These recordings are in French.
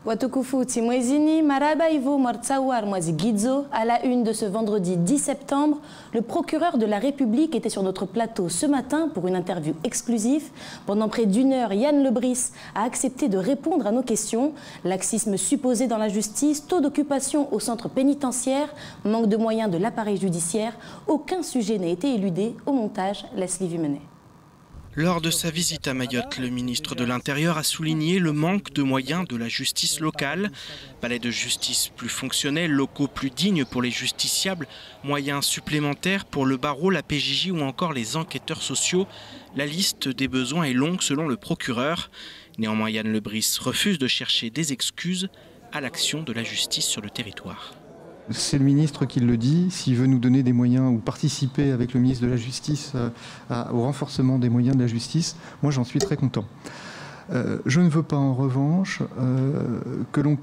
Watukufu Timwezini, Marabaivo Mortsawar Mwazigidzo, à la une de ce vendredi 10 septembre, le procureur de la République était sur notre plateau ce matin pour une interview exclusive. Pendant près d'une heure, Yann Lebris a accepté de répondre à nos questions. Laxisme supposé dans la justice, taux d'occupation au centre pénitentiaire, manque de moyens de l'appareil judiciaire, aucun sujet n'a été éludé. Au montage, Leslie Vumenet. Lors de sa visite à Mayotte, le ministre de l'Intérieur a souligné le manque de moyens de la justice locale. Palais de justice plus fonctionnel, locaux plus dignes pour les justiciables, moyens supplémentaires pour le barreau, la PJJ ou encore les enquêteurs sociaux. La liste des besoins est longue selon le procureur. Néanmoins, Yann Lebris refuse de chercher des excuses à l'action de la justice sur le territoire. C'est le ministre qui le dit. S'il veut nous donner des moyens ou participer avec le ministre de la Justice au renforcement des moyens de la justice, moi j'en suis très content. Je ne veux pas en revanche que l'on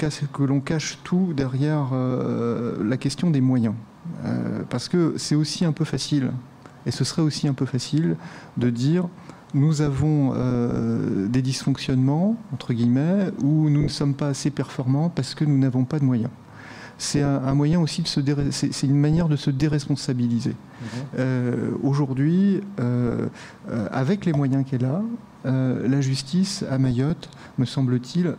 cache tout derrière la question des moyens. Parce que c'est aussi un peu facile, et ce serait aussi un peu facile de dire nous avons des dysfonctionnements, entre guillemets, où nous ne sommes pas assez performants parce que nous n'avons pas de moyens. C'est un moyen aussi c'est une manière de se déresponsabiliser. Aujourd'hui, avec les moyens qu'elle a, la justice à Mayotte, me semble-t-il,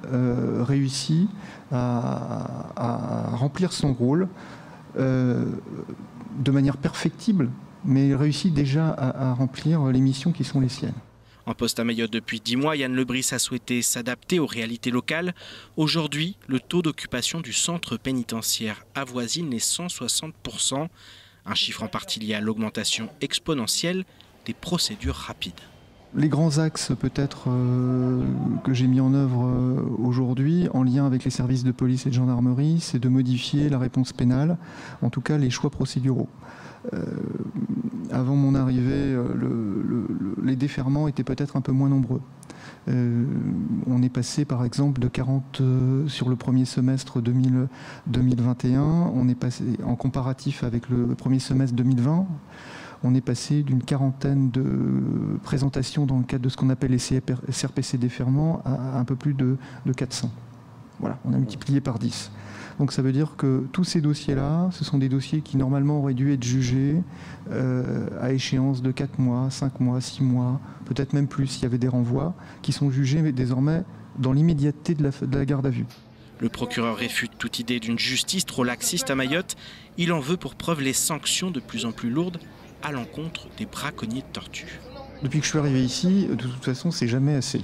réussit à remplir son rôle de manière perfectible, mais réussit déjà à remplir les missions qui sont les siennes. En poste à Mayotte depuis 10 mois, Yann Lebris a souhaité s'adapter aux réalités locales. Aujourd'hui, le taux d'occupation du centre pénitentiaire avoisine les 160%, un chiffre en partie lié à l'augmentation exponentielle des procédures rapides. Les grands axes peut-être que j'ai mis en œuvre aujourd'hui en lien avec les services de police et de gendarmerie, c'est de modifier la réponse pénale, en tout cas les choix procéduraux. Avant mon arrivée, les déferments étaient peut-être un peu moins nombreux. On est passé par exemple de 40 sur le premier semestre 2021, on est passé en comparatif avec le premier semestre 2020, on est passé d'une quarantaine de présentations dans le cadre de ce qu'on appelle les CRPC déferments à un peu plus de 400. Voilà, on a multiplié par 10. Donc ça veut dire que tous ces dossiers-là, ce sont des dossiers qui normalement auraient dû être jugés à échéance de 4 mois, 5 mois, 6 mois, peut-être même plus s'il y avait des renvois, qui sont jugés mais désormais dans l'immédiateté de la garde à vue. Le procureur réfute toute idée d'une justice trop laxiste à Mayotte. Il en veut pour preuve les sanctions de plus en plus lourdes à l'encontre des braconniers de tortue. Depuis que je suis arrivé ici, de toute façon, c'est jamais assez.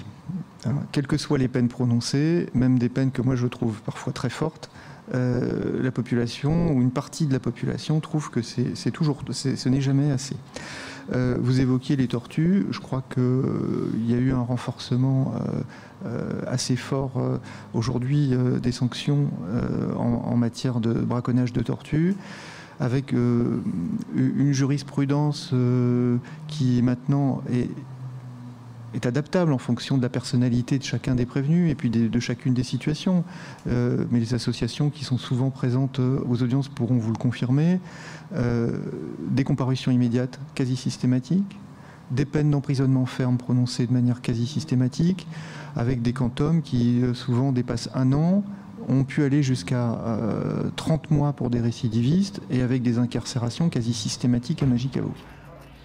Quelles que soient les peines prononcées, même des peines que moi je trouve parfois très fortes, la population ou une partie de la population trouve que ce n'est jamais assez. Vous évoquiez les tortues, je crois qu'il y a eu un renforcement assez fort aujourd'hui des sanctions en matière de braconnage de tortues, avec une jurisprudence qui maintenant est adaptable en fonction de la personnalité de chacun des prévenus et puis de chacune des situations. Mais les associations qui sont souvent présentes aux audiences pourront vous le confirmer. Des comparutions immédiates quasi systématiques, des peines d'emprisonnement ferme prononcées de manière quasi systématique, avec des quantums qui souvent dépassent 1 an, ont pu aller jusqu'à 30 mois pour des récidivistes et avec des incarcérations quasi systématiques à Magicao.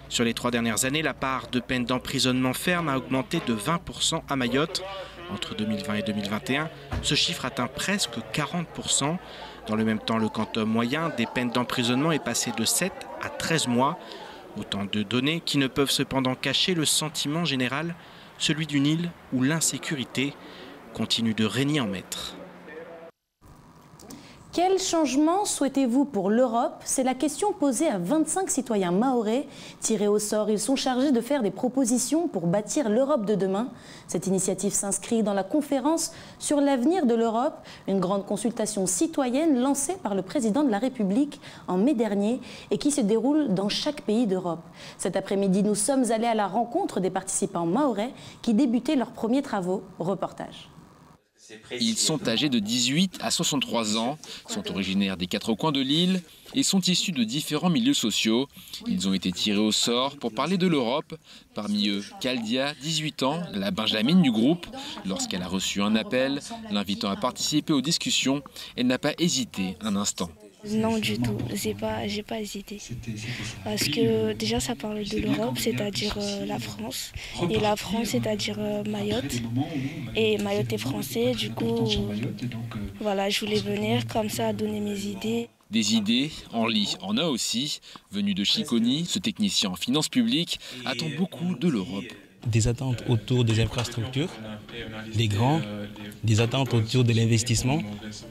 Sur les 3 dernières années, la part de peine d'emprisonnement ferme a augmenté de 20% à Mayotte. Entre 2020 et 2021, ce chiffre atteint presque 40%. Dans le même temps, le quantum moyen des peines d'emprisonnement est passé de 7 à 13 mois. Autant de données qui ne peuvent cependant cacher le sentiment général, celui d'une île où l'insécurité continue de régner en maître. Quel changement souhaitez-vous pour l'Europe? C'est la question posée à 25 citoyens mahorais. Tirés au sort, ils sont chargés de faire des propositions pour bâtir l'Europe de demain. Cette initiative s'inscrit dans la conférence sur l'avenir de l'Europe, une grande consultation citoyenne lancée par le président de la République en mai dernier et qui se déroule dans chaque pays d'Europe. Cet après-midi, nous sommes allés à la rencontre des participants mahorais qui débutaient leurs premiers travaux. Reportage. Ils sont âgés de 18 à 63 ans, sont originaires des 4 coins de l'île et sont issus de différents milieux sociaux. Ils ont été tirés au sort pour parler de l'Europe. Parmi eux, Kaldia, 18 ans, la benjamine du groupe. Lorsqu'elle a reçu un appel l'invitant à participer aux discussions, elle n'a pas hésité un instant. Non du tout, j'ai pas hésité. Parce que déjà ça parle de l'Europe, c'est-à-dire la France. Et la France, c'est-à-dire Mayotte. Et Mayotte est français, du coup, voilà, je voulais venir comme ça donner mes idées. Des idées, Henri en a aussi. Venu de Chiconi, ce technicien en finances publiques attend beaucoup de l'Europe. Des attentes autour des infrastructures, des attentes autour de l'investissement,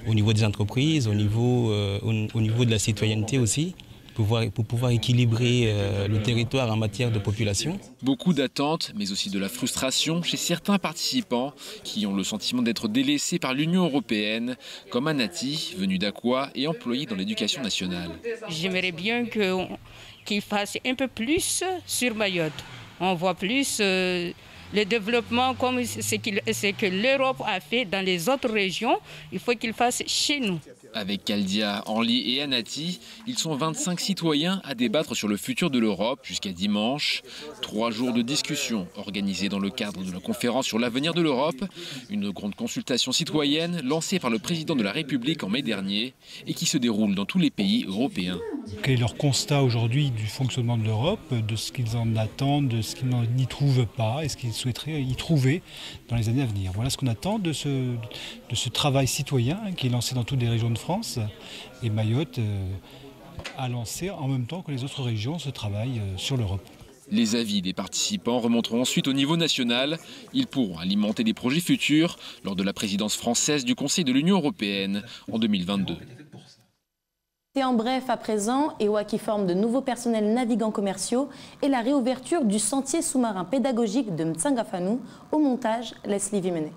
au niveau des entreprises, au niveau de la citoyenneté aussi, pour pouvoir équilibrer le territoire en matière de population. Beaucoup d'attentes, mais aussi de la frustration chez certains participants qui ont le sentiment d'être délaissés par l'Union européenne, comme Anati, venue d'Aqua et employée dans l'éducation nationale. J'aimerais bien qu'ils fassent un peu plus sur Mayotte. On voit plus le développement comme ce que l'Europe a fait dans les autres régions. Il faut qu'ils fassent chez nous. Avec Kaldia, Henri et Anati, ils sont 25 citoyens à débattre sur le futur de l'Europe jusqu'à dimanche. 3 jours de discussion organisés dans le cadre de la conférence sur l'avenir de l'Europe. Une grande consultation citoyenne lancée par le président de la République en mai dernier et qui se déroule dans tous les pays européens. Quel est leur constat aujourd'hui du fonctionnement de l'Europe, de ce qu'ils en attendent, de ce qu'ils n'y trouvent pas et ce qu'ils souhaiteraient y trouver dans les années à venir. Voilà ce qu'on attend de ce travail citoyen qui est lancé dans toutes les régions de France. Et Mayotte a lancé en même temps que les autres régions ce travail sur l'Europe. Les avis des participants remonteront ensuite au niveau national. Ils pourront alimenter des projets futurs lors de la présidence française du Conseil de l'Union européenne en 2022. Et en bref, à présent, EWA qui forme de nouveaux personnels navigants commerciaux et la réouverture du sentier sous-marin pédagogique de Mtsanga-Fano. Au montage, Leslie Vimene.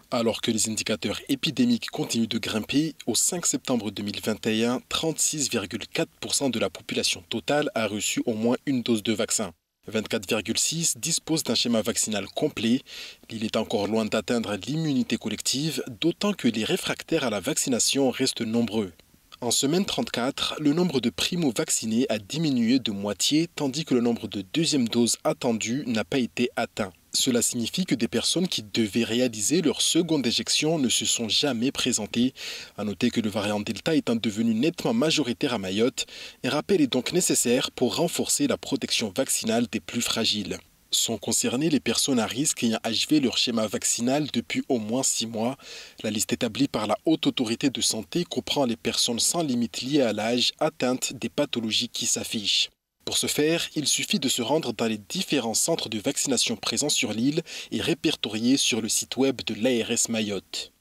Alors que les indicateurs épidémiques continuent de grimper, au 5 septembre 2021, 36,4% de la population totale a reçu au moins une dose de vaccin. 24,6% disposent d'un schéma vaccinal complet. L'île est encore loin d'atteindre l'immunité collective, d'autant que les réfractaires à la vaccination restent nombreux. En semaine 34, le nombre de primo-vaccinés a diminué de moitié, tandis que le nombre de deuxième doses attendues n'a pas été atteint. Cela signifie que des personnes qui devaient réaliser leur seconde injection ne se sont jamais présentées. À noter que le variant Delta étant devenu nettement majoritaire à Mayotte, un rappel est donc nécessaire pour renforcer la protection vaccinale des plus fragiles. Sont concernées les personnes à risque ayant achevé leur schéma vaccinal depuis au moins 6 mois. La liste établie par la Haute Autorité de Santé comprend les personnes sans limite liées à l'âge atteintes des pathologies qui s'affichent. Pour ce faire, il suffit de se rendre dans les différents centres de vaccination présents sur l'île et répertoriés sur le site web de l'ARS Mayotte.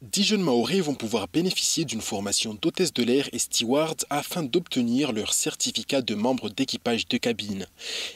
10 jeunes Mahorais vont pouvoir bénéficier d'une formation d'hôtesse de l'air et steward afin d'obtenir leur certificat de membre d'équipage de cabine.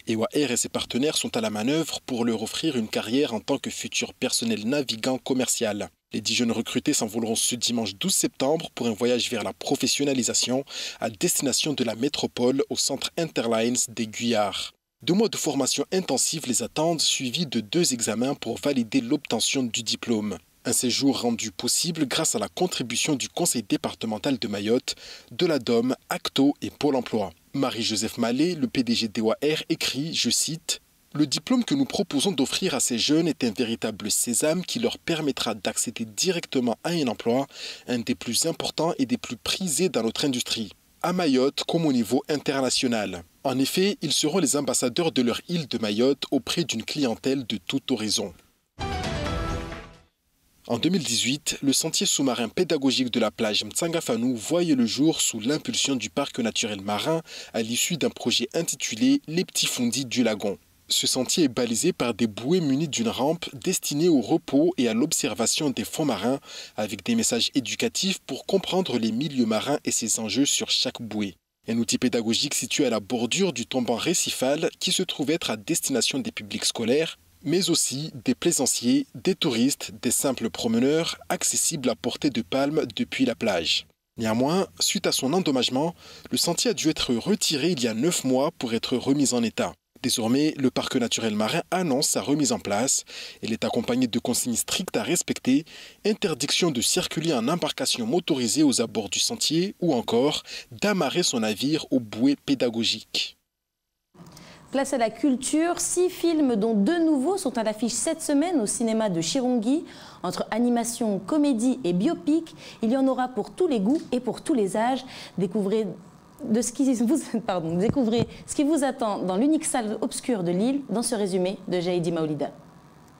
EWA Air et ses partenaires sont à la manœuvre pour leur offrir une carrière en tant que futur personnel navigant commercial. Les 10 jeunes recrutés s'envoleront ce dimanche 12 septembre pour un voyage vers la professionnalisation à destination de la métropole au centre Interlines des Guyards. 2 mois de formation intensive les attendent, suivis de 2 examens pour valider l'obtention du diplôme. Un séjour rendu possible grâce à la contribution du Conseil départemental de Mayotte, de la DOM, Acto et Pôle emploi. Marie-Joseph Mallet, le PDG d'EWA Air, écrit, je cite, « Le diplôme que nous proposons d'offrir à ces jeunes est un véritable sésame qui leur permettra d'accéder directement à un emploi, un des plus importants et des plus prisés dans notre industrie, à Mayotte comme au niveau international. En effet, ils seront les ambassadeurs de leur île de Mayotte auprès d'une clientèle de toute horizon. » En 2018, le sentier sous-marin pédagogique de la plage Mtsanga-Fano voyait le jour sous l'impulsion du parc naturel marin à l'issue d'un projet intitulé « Les petits fondis du lagon ». Ce sentier est balisé par des bouées munies d'une rampe destinée au repos et à l'observation des fonds marins avec des messages éducatifs pour comprendre les milieux marins et ses enjeux sur chaque bouée. Un outil pédagogique situé à la bordure du tombant récifal qui se trouve être à destination des publics scolaires, mais aussi des plaisanciers, des touristes, des simples promeneurs, accessibles à portée de palme depuis la plage. Néanmoins, suite à son endommagement, le sentier a dû être retiré il y a 9 mois pour être remis en état. Désormais, le parc naturel marin annonce sa remise en place. Elle est accompagnée de consignes strictes à respecter, interdiction de circuler en embarcation motorisée aux abords du sentier ou encore d'amarrer son navire aux bouées pédagogiques. Place à la culture, 6 films dont 2 nouveaux sont à l'affiche cette semaine au cinéma de Chirongui. Entre animation, comédie et biopic, il y en aura pour tous les goûts et pour tous les âges. Découvrez ce qui vous attend dans l'unique salle obscure de Lille dans ce résumé de Jaïdi Maoulida.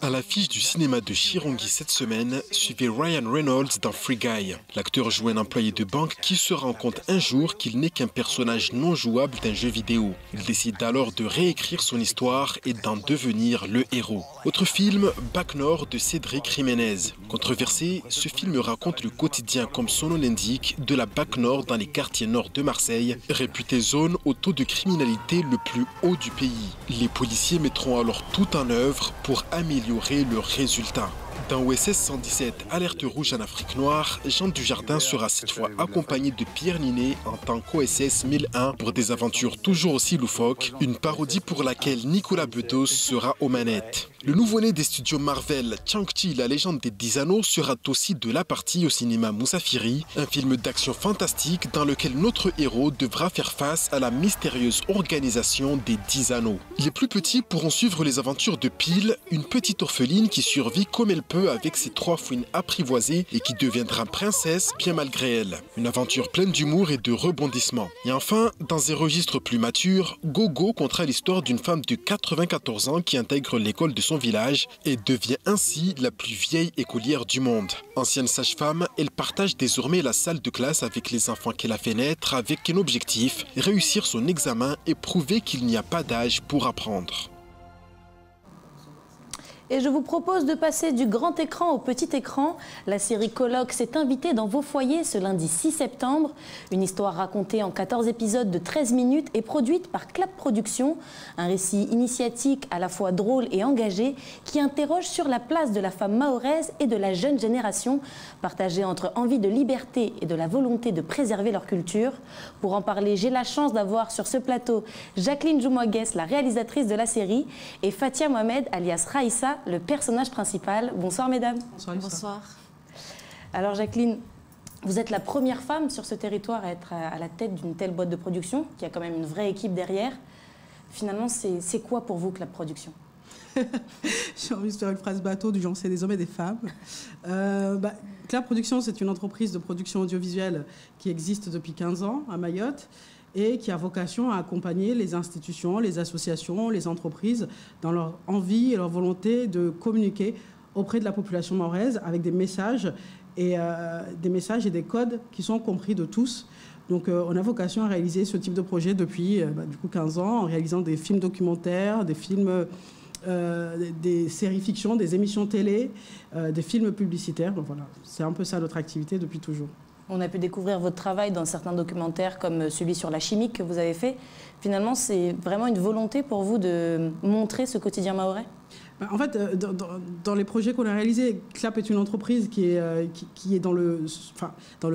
À l'affiche du cinéma de Chirongui cette semaine, suivez Ryan Reynolds dans Free Guy. L'acteur joue un employé de banque qui se rend compte un jour qu'il n'est qu'un personnage non jouable d'un jeu vidéo. Il décide alors de réécrire son histoire et d'en devenir le héros. Autre film, Bac Nord de Cédric Jiménez. Controversé, ce film raconte le quotidien, comme son nom l'indique, de la Bac Nord dans les quartiers nord de Marseille, réputée zone au taux de criminalité le plus haut du pays. Les policiers mettront alors tout en œuvre pour améliorer le résultat. Dans OSS 117, Alerte rouge en Afrique noire, Jean Dujardin sera cette fois accompagné de Pierre Ninet en tant qu'OSS 1001 pour des aventures toujours aussi loufoques, une parodie pour laquelle Nicolas Bedos sera aux manettes. Le nouveau-né des studios Marvel, Shang-Chi, la légende des 10 anneaux, sera aussi de la partie au cinéma Moussafiri, un film d'action fantastique dans lequel notre héros devra faire face à la mystérieuse organisation des 10 anneaux. Les plus petits pourront suivre les aventures de Pile, une petite orpheline qui survit comme elle peut avec ses 3 fouines apprivoisées et qui deviendra princesse bien malgré elle. Une aventure pleine d'humour et de rebondissements. Et enfin, dans un registre plus mature, Gogo contera l'histoire d'une femme de 94 ans qui intègre l'école de son village et devient ainsi la plus vieille écolière du monde. Ancienne sage-femme, elle partage désormais la salle de classe avec les enfants qu'elle a fait naître avec un objectif, réussir son examen et prouver qu'il n'y a pas d'âge pour apprendre. Et je vous propose de passer du grand écran au petit écran. La série Colloque s'est invitée dans vos foyers ce lundi 6 septembre. Une histoire racontée en 14 épisodes de 13 minutes et produite par Clap Productions. Un récit initiatique à la fois drôle et engagé qui interroge sur la place de la femme mahoraise et de la jeune génération, partagée entre envie de liberté et de la volonté de préserver leur culture. Pour en parler, j'ai la chance d'avoir sur ce plateau Jacqueline Joumogues, la réalisatrice de la série, et Fatia Mohamed, alias Raïssa, le personnage principal. Bonsoir mesdames. Bonsoir. Bonsoir. Alors Jacqueline, vous êtes la première femme sur ce territoire à être à la tête d'une telle boîte de production, qui a quand même une vraie équipe derrière. Finalement, c'est quoi pour vous Clap Productions? J'ai envie de faire une phrase bateau du genre c'est des hommes et des femmes. Clap Productions, c'est une entreprise de production audiovisuelle qui existe depuis 15 ans à Mayotte et qui a vocation à accompagner les institutions, les associations, les entreprises dans leur envie et leur volonté de communiquer auprès de la population mahoraise avec des messages et des codes qui sont compris de tous. Donc on a vocation à réaliser ce type de projet depuis 15 ans en réalisant des films documentaires, des films, des séries fiction, des émissions télé, des films publicitaires. Donc voilà, c'est un peu ça notre activité depuis toujours. On a pu découvrir votre travail dans certains documentaires comme celui sur la chimie que vous avez fait. Finalement, c'est vraiment une volonté pour vous de montrer ce quotidien mahorais ? En fait, dans les projets qu'on a réalisés, Clap est une entreprise qui est dans le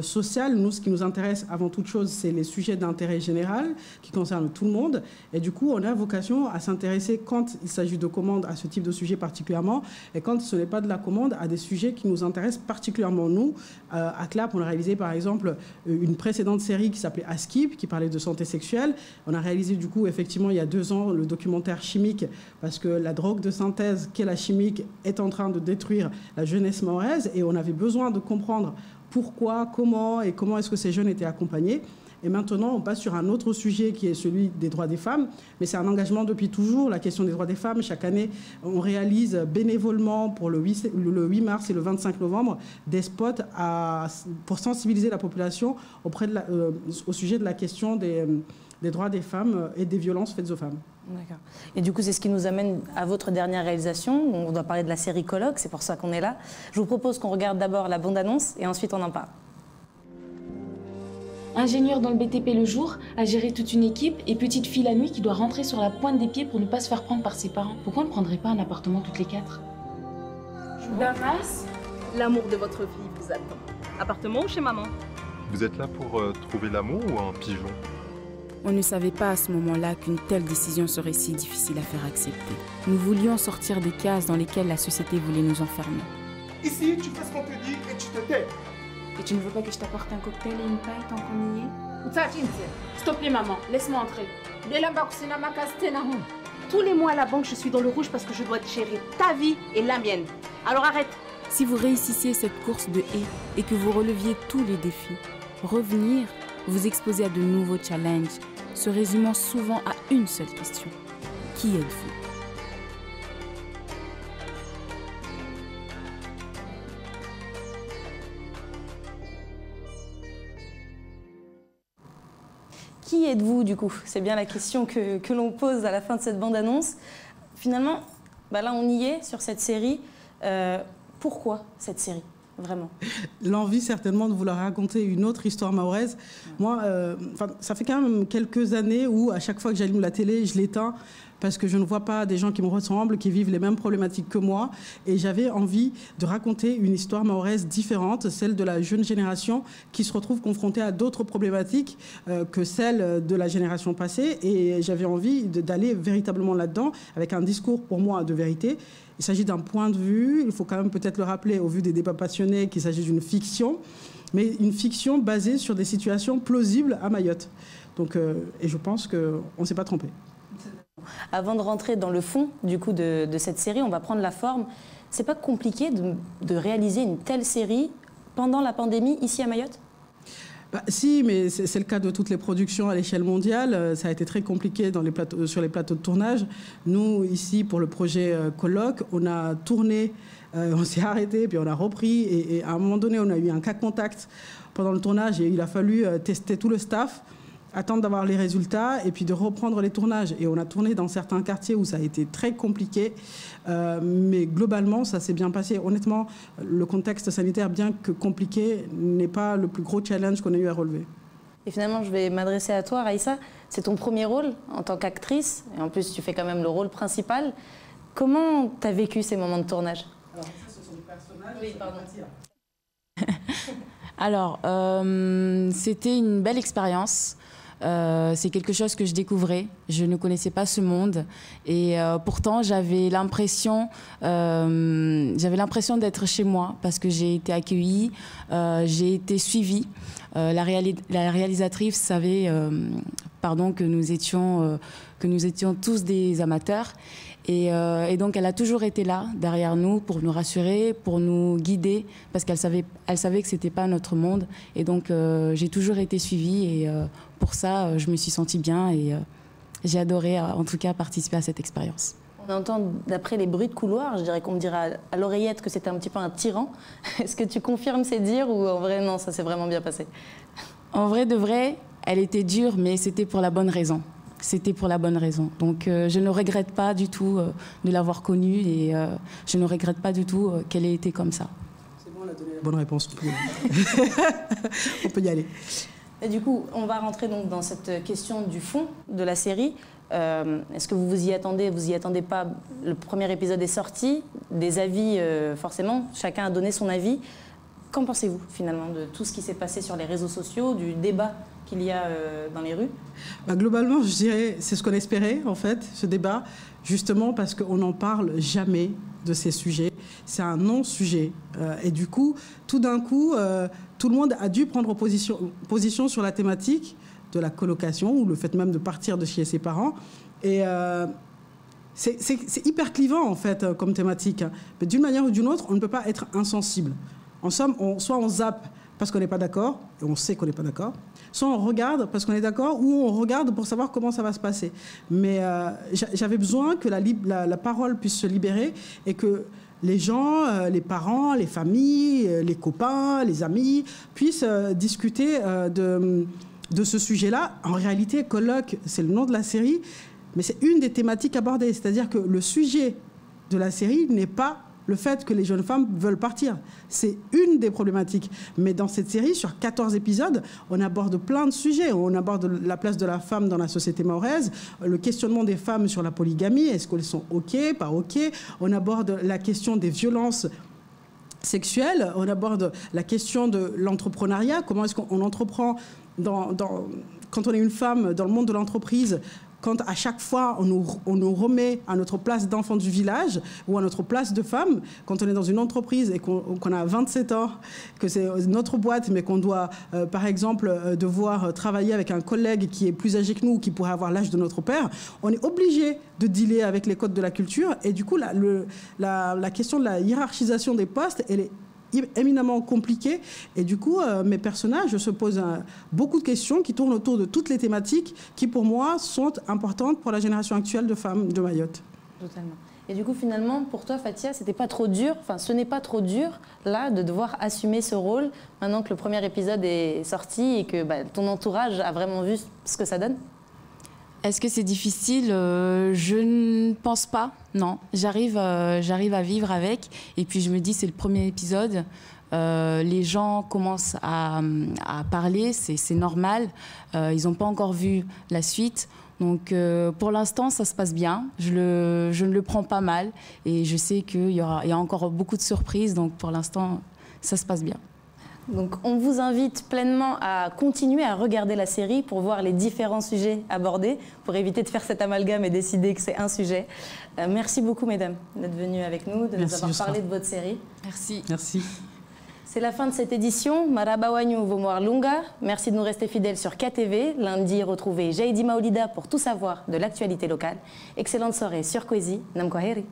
social. Nous, ce qui nous intéresse avant toute chose, c'est les sujets d'intérêt général qui concernent tout le monde. Et du coup, on a vocation à s'intéresser, quand il s'agit de commandes, à ce type de sujet particulièrement, et quand ce n'est pas de la commande, à des sujets qui nous intéressent particulièrement. Nous, à Clap, on a réalisé par exemple une précédente série qui s'appelait Askip, qui parlait de santé sexuelle. On a réalisé du coup, effectivement, il y a 2 ans, le documentaire Chimique, parce que la drogue de synthèse qu'est la chimique est en train de détruire la jeunesse mahoraise et on avait besoin de comprendre pourquoi, comment et comment est-ce que ces jeunes étaient accompagnés. Et maintenant, on passe sur un autre sujet qui est celui des droits des femmes. Mais c'est un engagement depuis toujours, la question des droits des femmes. Chaque année, on réalise bénévolement pour le 8 mars et le 25 novembre des spots pour sensibiliser la population au sujet de la question des droits des femmes et des violences faites aux femmes. D'accord. Et du coup, c'est ce qui nous amène à votre dernière réalisation. On doit parler de la série Colloque, c'est pour ça qu'on est là. Je vous propose qu'on regarde d'abord la bande-annonce et ensuite on en parle. Ingénieur dans le BTP le jour, à gérer toute une équipe et petite fille la nuit qui doit rentrer sur la pointe des pieds pour ne pas se faire prendre par ses parents. Pourquoi on ne prendrait pas un appartement toutes les 4? Damas, l'amour de votre vie vous attend. Appartement ou chez maman? Vous êtes là pour trouver l'amour ou un pigeon? On ne savait pas à ce moment-là qu'une telle décision serait si difficile à faire accepter. Nous voulions sortir des cases dans lesquelles la société voulait nous enfermer. Ici, tu fais ce qu'on te dit et tu te tais. Et tu ne veux pas que je t'apporte un cocktail et une paille tant qu'on y est? S'il te plaît, maman, laisse-moi entrer. Tous les mois à la banque, je suis dans le rouge parce que je dois gérer ta vie et la mienne. Alors arrête. Si vous réussissiez cette course de haies et que vous releviez tous les défis, revenir, vous exposer à de nouveaux challenges, se résumant souvent à une seule question. Qui êtes-vous? Qui êtes-vous du coup? C'est bien la question que l'on pose à la fin de cette bande-annonce. Finalement, là on y est sur cette série. Pourquoi cette série? Vraiment. L'envie certainement de vouloir raconter une autre histoire mahoraise. Moi, ça fait quand même quelques années où à chaque fois que j'allume la télé, je l'éteins parce que je ne vois pas des gens qui me ressemblent, qui vivent les mêmes problématiques que moi. Et j'avais envie de raconter une histoire mahoraise différente, celle de la jeune génération qui se retrouve confrontée à d'autres problématiques que celles de la génération passée. Et j'avais envie d'aller véritablement là-dedans avec un discours pour moi de vérité. Il s'agit d'un point de vue, il faut quand même peut-être le rappeler au vu des débats passionnés qu'il s'agit d'une fiction, mais une fiction basée sur des situations plausibles à Mayotte. Donc, et je pense qu'on ne s'est pas trompé. Avant de rentrer dans le fond du coup de cette série, on va prendre la forme. C'est pas compliqué de réaliser une telle série pendant la pandémie ici à Mayotte? Si, mais c'est le cas de toutes les productions à l'échelle mondiale. Ça a été très compliqué sur les plateaux de tournage. Nous, ici, pour le projet Colloque, on a tourné, on s'est arrêté, puis on a repris. Et à un moment donné, on a eu un cas contact pendant le tournage et il a fallu tester tout le staff, attendre d'avoir les résultats et puis de reprendre les tournages. Et on a tourné dans certains quartiers où ça a été très compliqué, mais globalement, ça s'est bien passé. Honnêtement, le contexte sanitaire, bien que compliqué, n'est pas le plus gros challenge qu'on ait eu à relever. Et finalement, je vais m'adresser à toi, Raïssa. C'est ton premier rôle en tant qu'actrice, et en plus, tu fais quand même le rôle principal. Comment tu as vécu ces moments de tournage? Alors, ça, ce sont des personnages. Oui, pardon. Alors, c'était une belle expérience. C'est quelque chose que je découvrais. Je ne connaissais pas ce monde et pourtant j'avais l'impression d'être chez moi parce que j'ai été accueillie, j'ai été suivie. La réalisatrice savait que nous étions tous des amateurs. Et donc, elle a toujours été là, derrière nous, pour nous rassurer, pour nous guider, parce qu'elle savait que ce n'était pas notre monde. Et donc, j'ai toujours été suivie. Et pour ça, je me suis sentie bien. Et j'ai adoré, en tout cas, participer à cette expérience. On entend, d'après les bruits de couloir, je dirais qu'on me dira à l'oreillette que c'était un petit peu un tyran. Est-ce que tu confirmes ces dires ou en vrai, non, ça s'est vraiment bien passé? En vrai de vrai, elle était dure, mais c'était pour la bonne raison. C'était pour la bonne raison. Donc je ne regrette pas du tout de l'avoir connue et je ne regrette pas du tout qu'elle ait été comme ça. C'est bon, on a donné la bonne réponse. On peut y aller. Et du coup, on va rentrer donc dans cette question du fond de la série. Est-ce que vous vous y attendez? Vous y attendez pas? Le premier épisode est sorti, des avis forcément, chacun a donné son avis. Qu'en pensez-vous finalement de tout ce qui s'est passé sur les réseaux sociaux, du débat qu'il y a dans les rues? Globalement, je dirais, c'est ce qu'on espérait, en fait, ce débat, justement parce qu'on n'en parle jamais de ces sujets. C'est un non-sujet. Et du coup, tout d'un coup, tout le monde a dû prendre position sur la thématique de la colocation ou le fait même de partir de chez ses parents. Et c'est hyper clivant, en fait, comme thématique. Mais d'une manière ou d'une autre, on ne peut pas être insensible. En somme, soit on zappe parce qu'on n'est pas d'accord, et on sait qu'on n'est pas d'accord, soit on regarde parce qu'on est d'accord, ou on regarde pour savoir comment ça va se passer. Mais j'avais besoin que la parole puisse se libérer et que les gens, les parents, les familles, les copains, les amis puissent discuter de ce sujet-là. En réalité, Colloque, c'est le nom de la série, mais c'est une des thématiques abordées. C'est-à-dire que le sujet de la série n'est pas le fait que les jeunes femmes veulent partir. C'est une des problématiques. Mais dans cette série, sur 14 épisodes, on aborde plein de sujets. On aborde la place de la femme dans la société mahoraise, le questionnement des femmes sur la polygamie, est-ce qu'elles sont OK, pas OK. On aborde la question des violences sexuelles, on aborde la question de l'entrepreneuriat, comment est-ce qu'on entreprend dans quand on est une femme dans le monde de l'entreprise, quand à chaque fois on nous remet à notre place d'enfant du village ou à notre place de femme, quand on est dans une entreprise et qu'on a 27 ans, que c'est notre boîte, mais qu'on doit, par exemple, devoir travailler avec un collègue qui est plus âgé que nous, qui pourrait avoir l'âge de notre père, on est obligé de dealer avec les codes de la culture. Et du coup, la question de la hiérarchisation des postes, elle est éminemment compliqué et du coup mes personnages se posent beaucoup de questions qui tournent autour de toutes les thématiques qui pour moi sont importantes pour la génération actuelle de femmes de Mayotte. Totalement. Et du coup finalement pour toi Fatia c'était pas trop dur, enfin ce n'est pas trop dur là de devoir assumer ce rôle maintenant que le premier épisode est sorti et que ton entourage a vraiment vu ce que ça donne? Est-ce que c'est difficile? Je ne pense pas, non. J'arrive à vivre avec. Et puis je me dis, c'est le premier épisode. Les gens commencent à parler, c'est normal. Ils n'ont pas encore vu la suite. Donc pour l'instant, ça se passe bien. Je ne le prends pas mal. Et je sais qu'il y a encore beaucoup de surprises. Donc pour l'instant, ça se passe bien. Donc on vous invite pleinement à continuer à regarder la série pour voir les différents sujets abordés, pour éviter de faire cet amalgame et décider que c'est un sujet. Merci beaucoup mesdames d'être venues avec nous, de nous avoir parlé de votre série. Merci. Merci. C'est la fin de cette édition. Marabawanyu Vomoir Lunga. Merci de nous rester fidèles sur KTV. Lundi, retrouvez Jaidi Maolida pour tout savoir de l'actualité locale. Excellente soirée sur Kwezi. Namkwaheri.